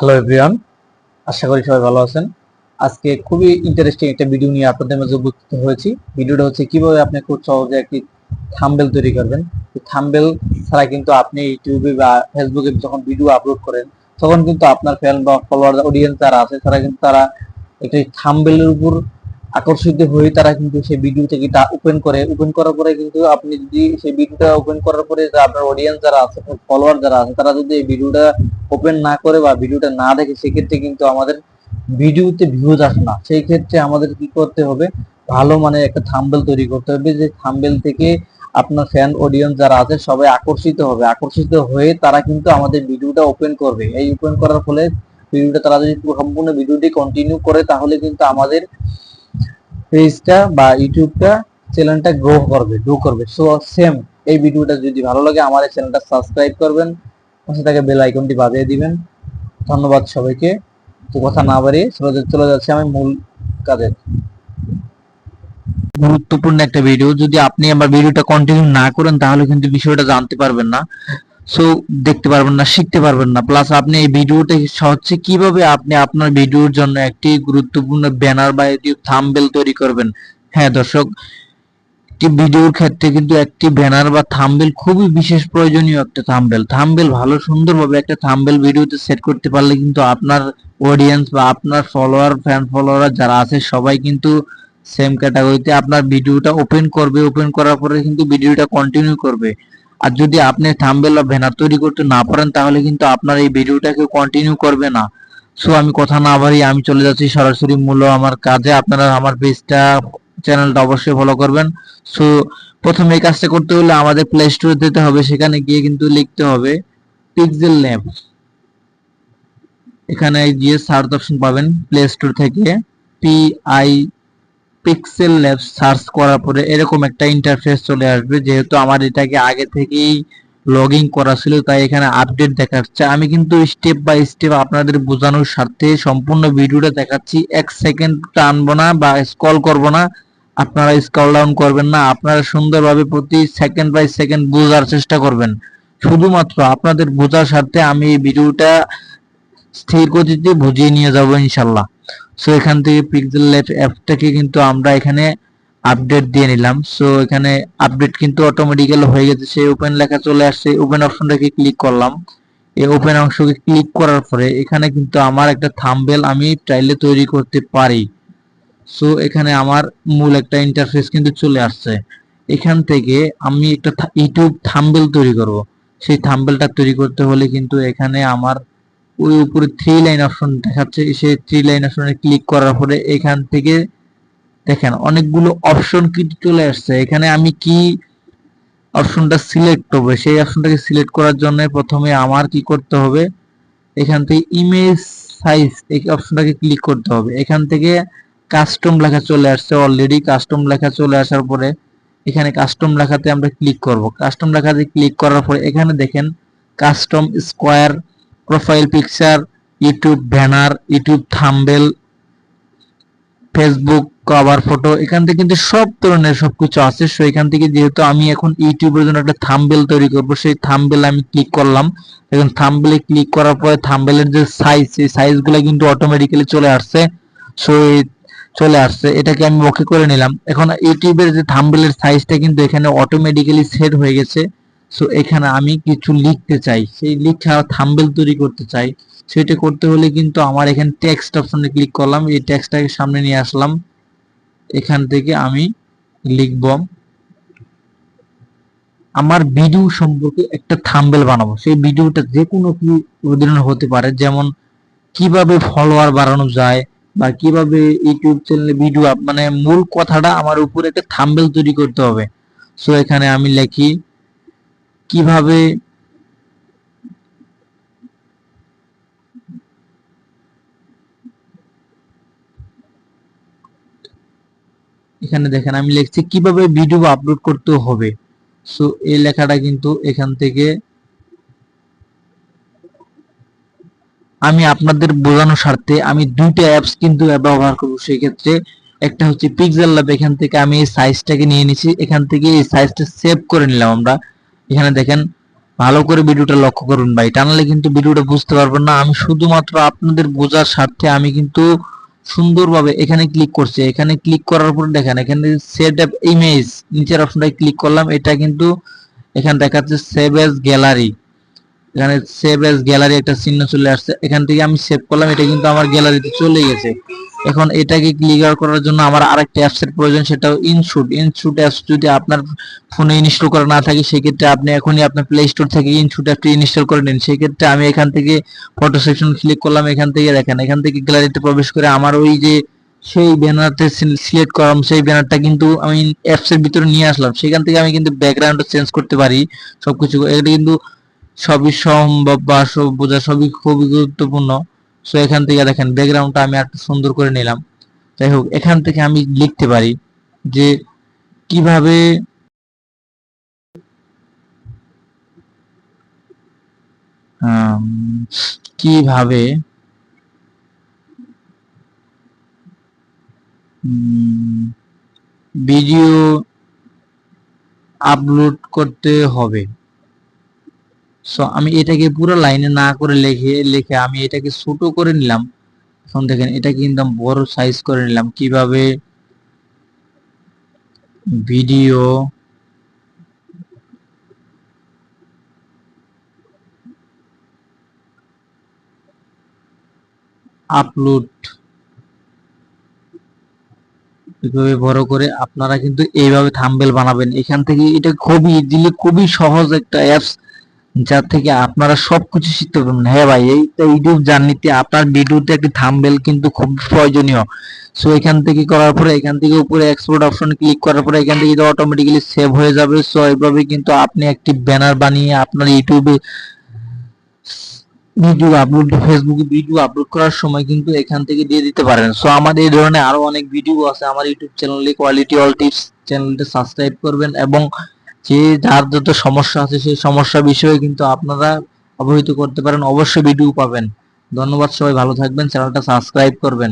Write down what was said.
Hello everyone, আশা করি সবাই ভালো আছেন। আজকে খুবই ইন্টারেস্টিং একটা ভিডিও নিয়ে আপনাদের মাঝে উপস্থিত হয়েছি। ভিডিওটা হচ্ছে কিভাবে আপনি খুব সহজে একটি থাম্বনেল তৈরি করবেন। থাম্বনেল ছাড়া কিন্তু আপনি ইউটিউবে বা ফেসবুকে যখন ভিডিও আপলোড করেন তখন কিন্তু আপনার ফ্যান বা ফলোয়ার অডিয়েন্স যারা আছে তারা কিন্তু একটি থাম্বনেলের উপর আকর্ষিত হয়ে তারা কিন্তু সেই ভিডিওটাকে ওপেন করার পরে কিন্তু আপনি যদি সেই ভিডিওটা ওপেন করার পরে আপনার অডিয়েন্স যারা আছে ফলোয়ার যারা আছে তারা যদি এই ভিডিওটা ওপেন না করে বা ভিডিওটা না দেখে সেক্ষেত্রে কিন্তু আমাদের ভিডিওতে ভিউজ আসে না। সেই ক্ষেত্রে আমাদের কি করতে হবে, ভালো মানে একটা থাম্বনেল তৈরি করতে হবে, যে থাম্বনেল থেকে আপনার ফ্যান অডিয়েন্স যারা আছে সবাই আকর্ষিত হয়ে তারা কিন্তু আমাদের ভিডিওটা ওপেন করবে। এই ওপেন করার ফলে ভিডিওটা তারা যদি সম্পূর্ণ ভিডিওটি কন্টিনিউ করে তাহলে কিন্তু আমাদের পেজটা বা ইউটিউবটা চ্যানেলটা গ্রো করবে। সো সেম এই ভিডিওটা যদি ভালো লাগে আমাদের চ্যানেলটা সাবস্ক্রাইব করবেন, পাশে থাকা বেল আইকনটি বাজিয়ে দিবেন। ধন্যবাদ সবাইকে। তো কথা না বাড়িয়ে চলে যাচ্ছে আমি মূল কাজে। গুরুত্বপূর্ণ একটা ভিডিও, যদি আপনি আমার ভিডিওটা কন্টিনিউ না করেন তাহলে কিন্তু বিষয়টা জানতে পারবেন না, সো দেখতে পারবেন না, শিখতে পারবেন না। প্লাস আপনি এই ভিডিওটা হচ্ছে কিভাবে আপনি আপনার ভিডিওর জন্য একটি গুরুত্বপূর্ণ ব্যানার বা ইউটিউব থাম্বনেল তৈরি করবেন। হ্যাঁ দর্শক, একটি ভিডিওর ক্ষেত্রে কিন্তু একটি ব্যানার বা থাম্বনেল খুবই বিশেষ প্রয়োজনীয় একটা থাম্বনেল ভালো সুন্দরভাবে একটা থাম্বনেল ভিডিওতে সেট করতে পারলে কিন্তু আপনার অডিয়েন্স বা আপনার ফ্যান ফলোয়ার যারা আছে সবাই কিন্তু সেম ক্যাটাগরিতে আপনার ভিডিওটা ওপেন করার পরে কিন্তু ভিডিওটা কন্টিনিউ করবে। আর যদি আপনি থাম্বনেল বা ব্যানার তৈরি করতে না পারেন তাহলে কিন্তু আপনার এই ভিডিওটা কেউ কন্টিনিউ করবে না। সো আমি কথা না বাড়িয়ে আমি চলে যাচ্ছি সরাসরি মূল আমার কাজে। আপনারা আমার পেজটা চ্যানেলটা অবশ্যই ফলো করবেন। সো প্রথমে এই কাজটা করতে হলে আমাদের প্লে স্টোরে যেতে হবে, সেখানে গিয়ে কিন্তু লিখতে হবে পিক্সেল ল্যাব। এখানে গিয়ে সার্চ অপশন পাবেন প্লে স্টোর থেকে PI পিক্সেল ল্যাব সার্চ করার পরে এরকম একটা ইন্টারফেস চলে আসবে। যেহেতু আমার এটাকে আগে থেকেই লগইন করা ছিল তাই এখানে আপডেট দেখাচ্ছে। আমি কিন্তু স্টেপ বাই স্টেপ আপনাদের বোঝানোর স্বার্থে সম্পূর্ণ ভিডিওটা দেখাচ্ছি। এক সেকেন্ড টানবো না বা স্ক্রল করব না, আপনারা স্ক্রল ডাউন করবেন না, আপনারা সুন্দরভাবে প্রতি সেকেন্ড বাই সেকেন্ড বোঝার চেষ্টা করবেন। শুধুমাত্র আপনাদের বোঝার স্বার্থে আমি এই ভিডিওটা স্থির গতিতে বুঝিয়ে নিয়ে যাব ইনশাল্লাহ। সো এখান থেকে পিক্সেল ল্যাব অ্যাপটাকে কিন্তু আমরা এখানে আপডেট দিয়ে নিলাম। সো এখানে আপডেট কিন্তু অটোমেটিক্যালি হয়ে গেছে, সেই ওপেন লেখা চলে আসছে। ওপেন অপশনটাকে ক্লিক করলাম। এই ওপেন অংশকে ক্লিক করার পরে এখানে কিন্তু আমার একটা থাম্বনেল আমি চাইলে তৈরি করতে পারি। সো এখানে আমার মূল একটা ইন্টারফেস কিন্তু চলে আসছে। এখান থেকে আমি একটা ইউটিউব থাম্বনেল তৈরি করব। সেই থাম্বনেলটা তৈরি করতে হলে কিন্তু এখানে আমার ওই উপরে থ্রি লাইন অপশন দেখাচ্ছে, সেই থ্রি লাইন অপশনে ক্লিক করার পরে এখান থেকে দেখেন অনেকগুলো অপশন কিন্তু চলে আসছে। এখানে আমি কি অপশনটা সিলেক্ট করব, সেই অপশনটাকে সিলেক্ট করার জন্য প্রথমে আমার কি করতে হবে, এখান থেকে ইমেজ সাইজ এই অপশনটাকে ক্লিক করতে হবে। এখান থেকে কাস্টম লেখা চলে আসছে, অলরেডি কাস্টম লেখা চলে আসার পরে এখানে কাস্টম লেখাতে আমরা ক্লিক করব। কাস্টম লেখাতে ক্লিক করার পরে এখানে দেখেন custom square, profile picture, YouTube banner, YouTube thumbnail, Facebook cover photo, এখান থেকে কিন্তু সব ধরনের সবকিছু আছে। সো এখান থেকে যেহেতু আমি এখন ইউটিউবের জন্য একটা থাম্বনেল তৈরি করব, সেই থাম্বনেল আমি ক্লিক করলাম। এখন থাম্বনেলে ক্লিক করার পরে থাম্বনেলের যে সাইজ, সেই সাইজগুলো কিন্তু অটোমেটিক্যালি চলে আসছে। সো চলে আসছে, এটাকে আমি ওকে করে নিলাম। এখন ইউটিউবের যে থাম্বনেলের সাইজটা কিন্তু এখানে অটোমেটিক্যালি সেট হয়ে গেছে। সো এখানে আমি কিছু লিখতে চাই, সেই লিখা থাম্বনেল তৈরি করতে চাই, সেটা করতে হলে কিন্তু আমার এখানে টেক্সট অপশনে ক্লিক করলাম, এই টেক্সটটাকে সামনে নিয়ে আসলাম। এখান থেকে আমি লিখব আমার ভিডিও সম্পর্কে একটা থাম্বনেল বানাবো। সেই ভিডিওটা যে কোনো কি ধরনের হতে পারে, যেমন কিভাবে ফলোয়ার বাড়ানো যায় বা কিভাবে ইউটিউব চ্যানেলে ভিডিও মানে মূল কথাটা আমার উপরে একটা থাম্বনেল তৈরি করতে হবে। সো এখানে আমি লিখি কিভাবে এখানে দেখেন আমি লিখছি কিভাবে ভিডিও আপলোড করতে হবে। সো এই লেখাটা কিন্তু এখান থেকে আমি আপনাদের বোঝানোর স্বার্থে আমি দুইটা অ্যাপস কিন্তু ব্যবহার করব। সেই ক্ষেত্রে একটা হচ্ছে পিক্সেল ল্যাব, এখান থেকে আমি এই সাইজটাকে নিয়ে নিছি, এখান থেকে এই সাইজটা সেভ করে নিলাম আমরা। এখানে দেখেন ভালো করে ভিডিওটা লক্ষ্য করুন ভাই, টানলে কিন্তু ভিডিওটা বুঝতে পারবেন না। আমি শুধুমাত্র আপনাদের বোঝার স্বার্থে আমি কিন্তু সুন্দরভাবে এখানে ক্লিক করছি। এখানে ক্লিক করার পর দেখেন এখানে সেট আপ ইমেজ নিচের অপশনটায় ক্লিক করলাম। এটা কিন্তু এখানে দেখাচ্ছে সেভ এজ গ্যালারি, এখানে সেভ এজ গ্যালারি একটা চিহ্ন চলে আসছে। এখান থেকে আমি সেভ করলাম, এটা কিন্তু আমার গ্যালারিতে চলে গেছে। এখন এটাকে ক্লিয়ার করার জন্য আমার আরেকটা অ্যাপস এর প্রয়োজন, সেটাও ইনশুট। ইনশুট অ্যাপস যদি আপনার ফোনে ইনস্টল করা না থাকে সেক্ষেত্রে আপনি এখনই আপনার প্লে স্টোর থেকে ইনশুট অ্যাপটি ইনস্টল করে নিন। সেক্ষেত্রে আমি এখান থেকে ফটো সেকশন ক্লিক করলাম, এখান থেকে দেখেন এখান থেকে গ্যালারিতে প্রবেশ করে আমার ওই যে সেই ব্যানারটা সিলেক্ট করলাম, সেই ব্যানারটা কিন্তু আমি অ্যাপস এর ভিতরে নিয়ে আসলাম। সেখান থেকে আমি কিন্তু ব্যাকগ্রাউন্ডটা চেঞ্জ করতে পারি সবকিছু। এটা কিন্তু সবই সম্ভব বা সব বোঝা সবই খুবই গুরুত্বপূর্ণ। সো এখান থেকে দেখেন ব্যাকগ্রাউন্ডটা আমি একটু সুন্দর করে নিলাম। যাই হোক, এখান থেকে আমি লিখতে পারি যে কিভাবে আম, কিভাবে ভিডিও আপলোড করতে হবে। সো আমি এটাকে পুরো লাইনে না করে লিখে লিখে আমি এটাকে ছোট করে নিলাম। এখন দেখেন এটাকে কিন্তু বড় সাইজ করে নিলাম। কিভাবে ভিডিও আপলোড, এভাবে বড় করে আপনারা কিন্তু এইভাবে থাম্বনেল বানাবেন। এখান থেকে এটা খুবই ইজিলি, খুবই সহজ একটা অ্যাপস, যার থেকে আপনারা সবকিছু শিখতে পারবেন। হ্যাঁ ভাই, এই ইউটিউব জার্নিতে আপনার ভিডিওতে একটি থাম্বনেল কিন্তু খুব প্রয়োজনীয়। সো এখান থেকে করার পরে এখান থেকে উপরে এক্সপোর্ট অপশন ক্লিক করার পরে এখান থেকে অটোমেটিক্যালি সেভ হয়ে যাবে। সো এইভাবে কিন্তু আপনি একটি ব্যানার বানিয়ে আপনার ইউটিউবে ভিডিও আপলোড, ফেসবুকে ভিডিও আপলোড করার সময় কিন্তু এখান থেকে দিয়ে দিতে পারেন। সো আমাদের এই ধরনের আরো অনেক ভিডিও আছে আমার ইউটিউব চ্যানেলে, কোয়ালিটি অল টিপস চ্যানেলটা সাবস্ক্রাইব করবেন এবং যে যার যত সমস্যা আছে সেই সমস্যা বিষয়ে কিন্তু আপনারা অবহিত করতে পারেন, অবশ্যই ভিডিও পাবেন। ধন্যবাদ, সবাই ভালো থাকবেন, চ্যানেলটা সাবস্ক্রাইব করবেন।